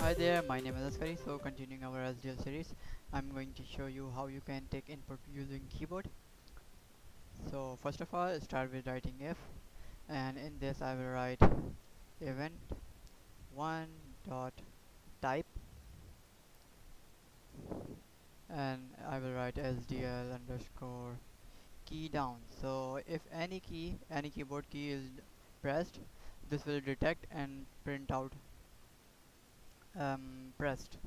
Hi there, my name is Askari. So continuing our SDL series, I'm going to show you how you can take input using keyboard. So first of all, start with writing if, and in this I will write event one dot type, and I will write SDL underscore key down. So if any keyboard key is pressed, this will detect and print out pressed.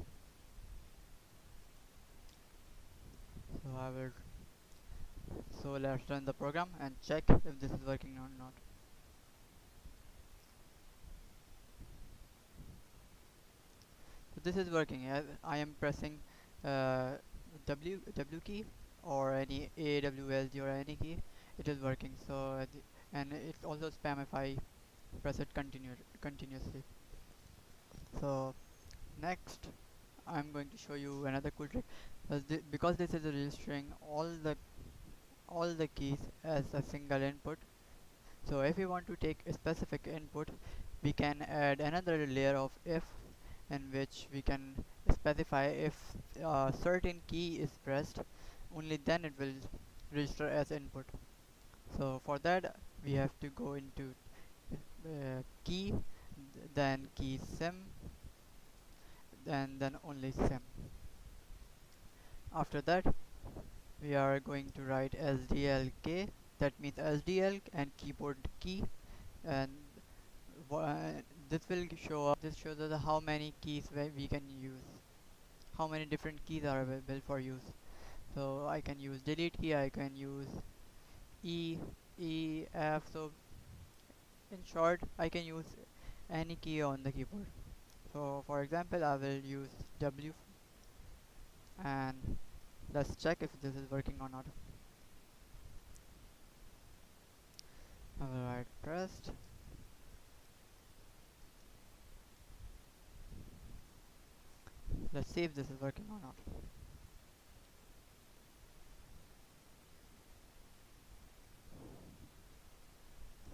So I will so let's run the program and check if this is working or not. So this is working. I am pressing uh, W key or any AWSD or any key. It is working. So and it's also spam if I press it continuously. So next, I'm going to show you another cool trick. Because this is registering all the keys as a single input. So if we want to take a specific input, we can add another layer of if, in which we can specify if a certain key is pressed, only then it will register as input. So for that we have to go into key, then key sim, and then only sim. After that we are going to write SDLK, that means SDL and keyboard key, and this will show up. This shows us how many keys we can use, how many different keys are available for use. So I can use delete key, I can use E, E, F. So in short, I can use any key on the keyboard. So for example, I will use W, and let's check if this is working or not. I will write pressed. Let's see if this is working or not.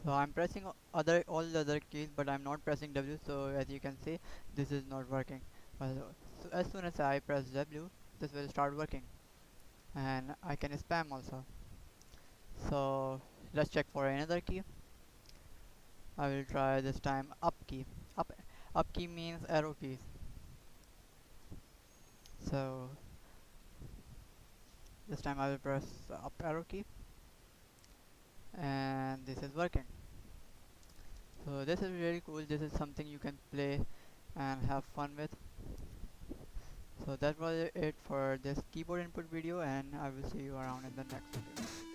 So I'm pressing all the other keys, but I'm not pressing W. So as you can see, this is not working. But so as soon as I press W, this will start working, and I can spam also. So let's check for another key. I will try this time up key. Up up key means arrow keys. So this time I will press up arrow key, and this is working. So this is really cool. This is something you can play and have fun with. So that was it for this keyboard input video, and I will see you around in the next video.